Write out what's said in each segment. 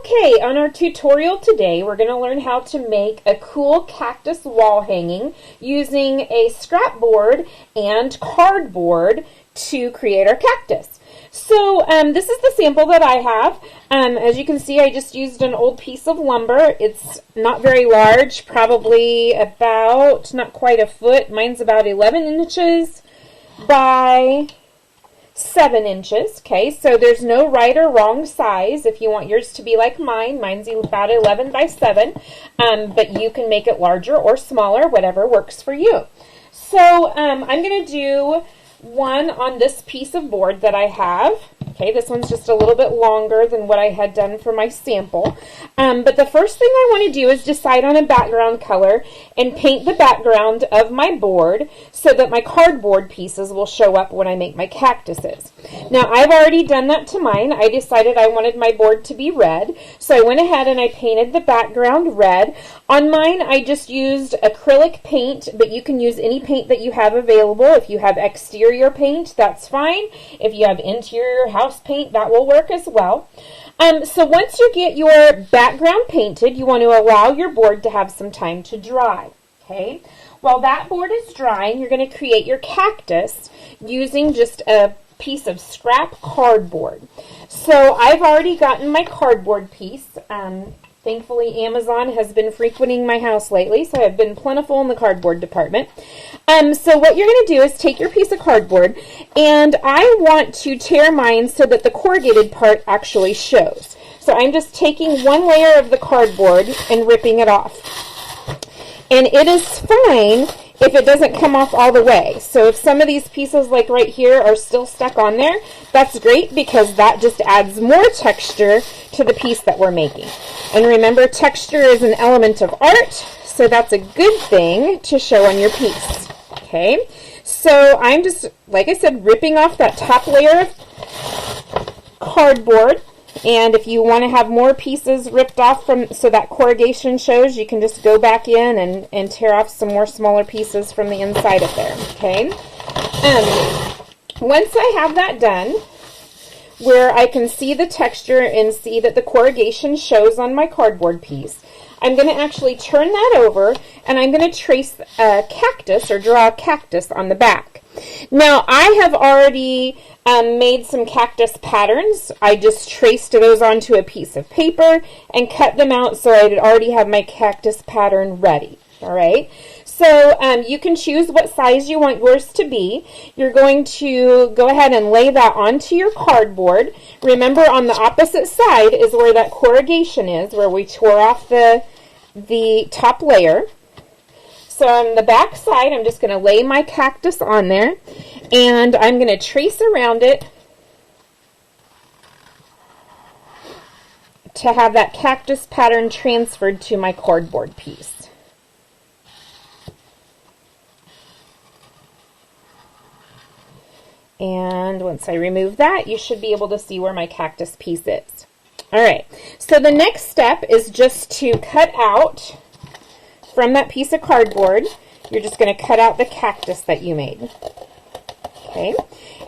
Okay, on our tutorial today, we're going to learn how to make a cool cactus wall hanging using a scrap board and cardboard to create our cactus. So this is the sample that I have. As you can see, I just used an old piece of lumber. It's not very large, probably about, not quite a foot. Mine's about 11 inches by 7 inches. Okay, so there's no right or wrong size. If you want yours to be like mine, mine's about 11 by 7, but you can make it larger or smaller, whatever works for you. So I'm going to do one on this piece of board that I have. Okay, this one's just a little bit longer than what I had done for my sample. But the first thing I want to do is decide on a background color and paint the background of my board so that my cardboard pieces will show up when I make my cactuses. Now, I've already done that to mine. I decided I wanted my board to be red, so I went ahead and I painted the background red. On mine, I just used acrylic paint, but you can use any paint that you have available. If you have exterior paint, that's fine. If you have interior house paint, that will work as well. So once you get your background painted, you want to allow your board to have some time to dry. Okay? While that board is drying, you're going to create your cactus using just a piece of scrap cardboard. So I've already gotten my cardboard piece. Thankfully, Amazon has been frequenting my house lately, so I've been plentiful in the cardboard department. So what you're going to do is take your piece of cardboard, and I want to tear mine so that the corrugated part actually shows. So I'm just taking one layer of the cardboard and ripping it off. And it is fine if it doesn't come off all the way. So if some of these pieces, like right here, are still stuck on there, that's great because that just adds more texture to the piece that we're making. And remember, texture is an element of art, so that's a good thing to show on your piece. Okay, so I'm just, like I said, ripping off that top layer of cardboard. And if you want to have more pieces ripped off from so that corrugation shows, you can just go back in and tear off some more smaller pieces from the inside of there. Okay. Once I have that done, where I can see the texture and see that the corrugation shows on my cardboard piece, I'm going to actually turn that over and I'm going to trace a cactus or draw a cactus on the back. Now, I have already made some cactus patterns. I just traced those onto a piece of paper and cut them out so I already have my cactus pattern ready. All right. So you can choose what size you want yours to be. You're going to go ahead and lay that onto your cardboard. Remember, on the opposite side is where that corrugation is, where we tore off the top layer. So on the back side, I'm just going to lay my cactus on there, and I'm going to trace around it to have that cactus pattern transferred to my cardboard piece. And once I remove that, you should be able to see where my cactus piece is. All right, so the next step is just to cut out from that piece of cardboard. You're just going to cut out the cactus that you made. Okay,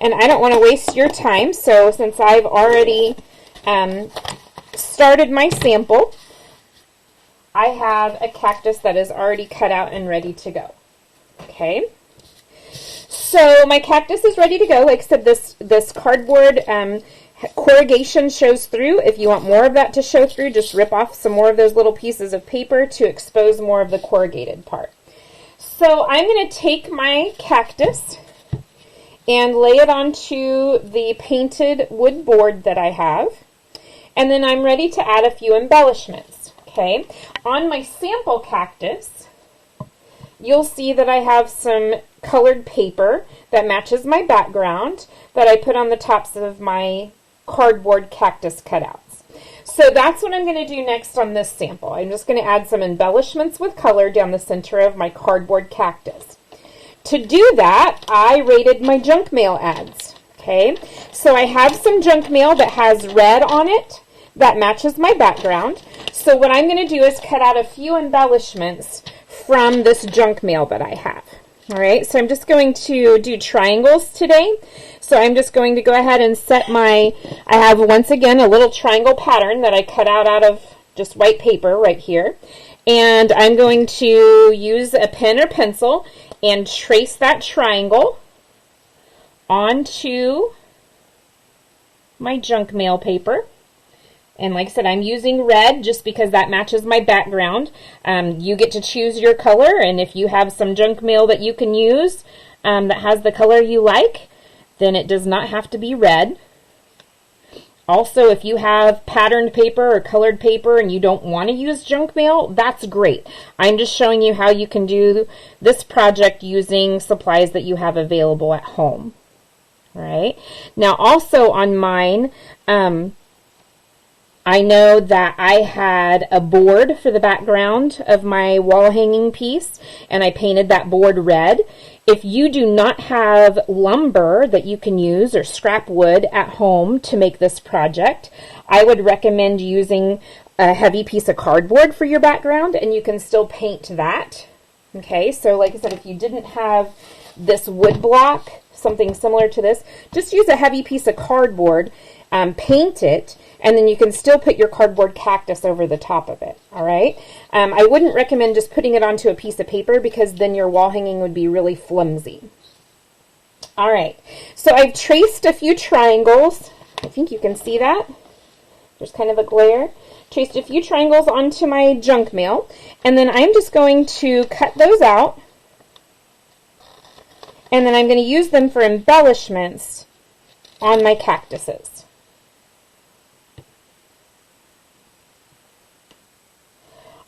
and I don't want to waste your time, so since I've already started my sample, I have a cactus that is already cut out and ready to go. Okay, so my cactus is ready to go. Like I said, this cardboard corrugation shows through. If you want more of that to show through, just rip off some more of those little pieces of paper to expose more of the corrugated part. So I'm going to take my cactus and lay it onto the painted wood board that I have, and then I'm ready to add a few embellishments. Okay, on my sample cactus, you'll see that I have some colored paper that matches my background that I put on the tops of my cardboard cactus cutouts. So that's what I'm going to do next on this sample. I'm just going to add some embellishments with color down the center of my cardboard cactus. To do that, I rated my junk mail ads. Okay, so I have some junk mail that has red on it that matches my background. So what I'm going to do is cut out a few embellishments from this junk mail that I have. All right, so I'm just going to do triangles today. So I'm just going to go ahead and set I have once again a little triangle pattern that I cut out of just white paper right here. And I'm going to use a pen or pencil and trace that triangle onto my junk mail paper. And like I said, I'm using red just because that matches my background. You get to choose your color, and if you have some junk mail that you can use that has the color you like, then it does not have to be red. Also, if you have patterned paper or colored paper and you don't want to use junk mail, that's great. I'm just showing you how you can do this project using supplies that you have available at home. All right. Now, also on mine, I know that I had a board for the background of my wall hanging piece, and I painted that board red. If you do not have lumber that you can use or scrap wood at home to make this project, I would recommend using a heavy piece of cardboard for your background, and you can still paint that. Okay, so like I said, if you didn't have this wood block, something similar to this, just use a heavy piece of cardboard, paint it, and then you can still put your cardboard cactus over the top of it, all right? I wouldn't recommend just putting it onto a piece of paper because then your wall hanging would be really flimsy. All right, so I've traced a few triangles. I think you can see that. There's kind of a glare. Traced a few triangles onto my junk mail, and then I'm just going to cut those out, and then I'm going to use them for embellishments on my cactuses.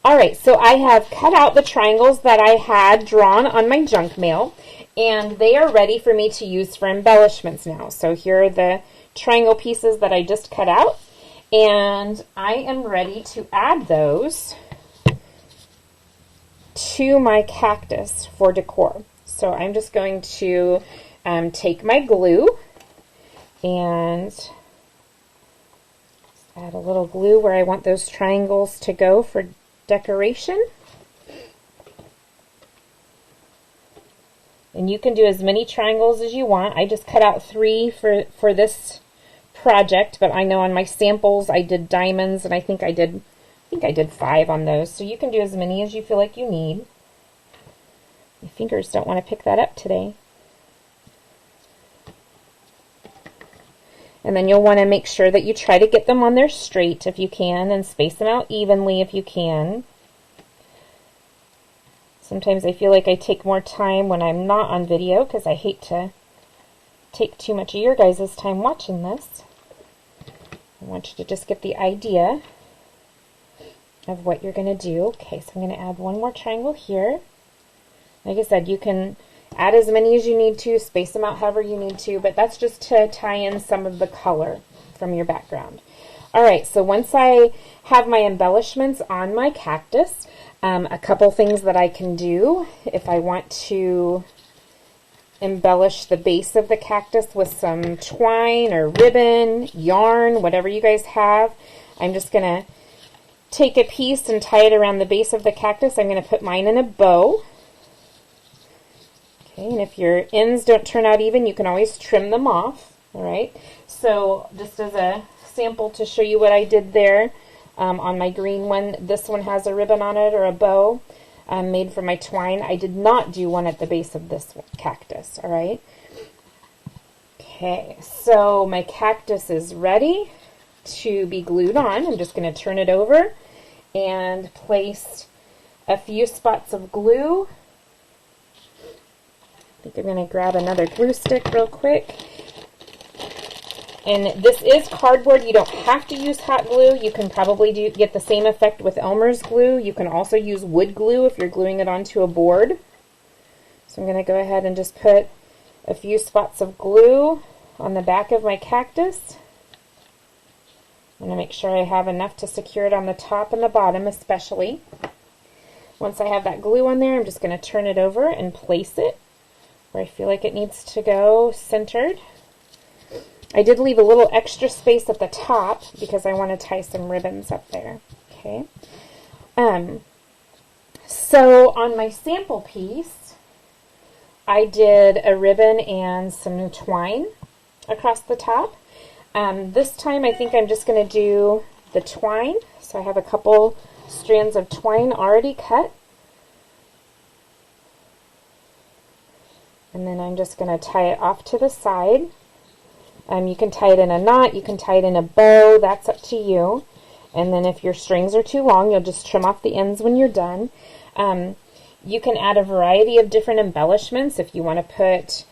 Alright, so I have cut out the triangles that I had drawn on my junk mail, and they are ready for me to use for embellishments now. So here are the triangle pieces that I just cut out, and I am ready to add those to my cactus for decor. So I'm just going to take my glue and add a little glue where I want those triangles to go for decoration. And you can do as many triangles as you want. I just cut out 3 for this project, but I know on my samples I did diamonds, and I think I did 5 on those. So you can do as many as you feel like you need. My fingers don't want to pick that up today. And then you'll want to make sure that you try to get them on there straight if you can, and space them out evenly if you can. Sometimes I feel like I take more time when I'm not on video because I hate to take too much of your guys' time watching this. I want you to just get the idea of what you're going to do. Okay, so I'm going to add one more triangle here. Like I said, you can add as many as you need to, space them out however you need to, but that's just to tie in some of the color from your background. Alright, so once I have my embellishments on my cactus, a couple things that I can do if I want to embellish the base of the cactus with some twine or ribbon, yarn, whatever you guys have. I'm just going to take a piece and tie it around the base of the cactus. I'm going to put mine in a bow. Okay, and if your ends don't turn out even, you can always trim them off. Alright, so just as a sample to show you what I did there on my green one, this one has a ribbon on it or a bow made from my twine. I did not do one at the base of this cactus. Alright, okay, so my cactus is ready to be glued on. I'm just going to turn it over and place a few spots of glue. I think I'm going to grab another glue stick real quick. And this is cardboard. You don't have to use hot glue. You can probably get the same effect with Elmer's glue. You can also use wood glue if you're gluing it onto a board. So I'm going to go ahead and just put a few spots of glue on the back of my cactus. I'm going to make sure I have enough to secure it on the top and the bottom especially. Once I have that glue on there, I'm just going to turn it over and place it where I feel like it needs to go centered. I did leave a little extra space at the top because I want to tie some ribbons up there. Okay. So on my sample piece, I did a ribbon and some twine. across the top. This time I think I'm just going to do the twine. So I have a couple strands of twine already cut. And then I'm just going to tie it off to the side. You can tie it in a knot, you can tie it in a bow, that's up to you. And then if your strings are too long, you'll just trim off the ends when you're done. You can add a variety of different embellishments if you want to put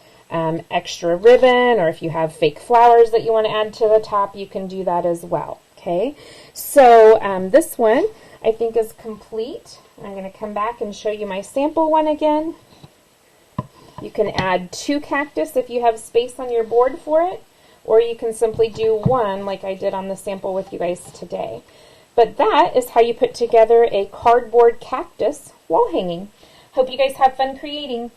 extra ribbon, or if you have fake flowers that you want to add to the top, you can do that as well. Okay, so this one I think is complete. I'm going to come back and show you my sample one again. You can add 2 cactus if you have space on your board for it, or you can simply do 1 like I did on the sample with you guys today. But that is how you put together a cardboard cactus wall hanging. Hope you guys have fun creating.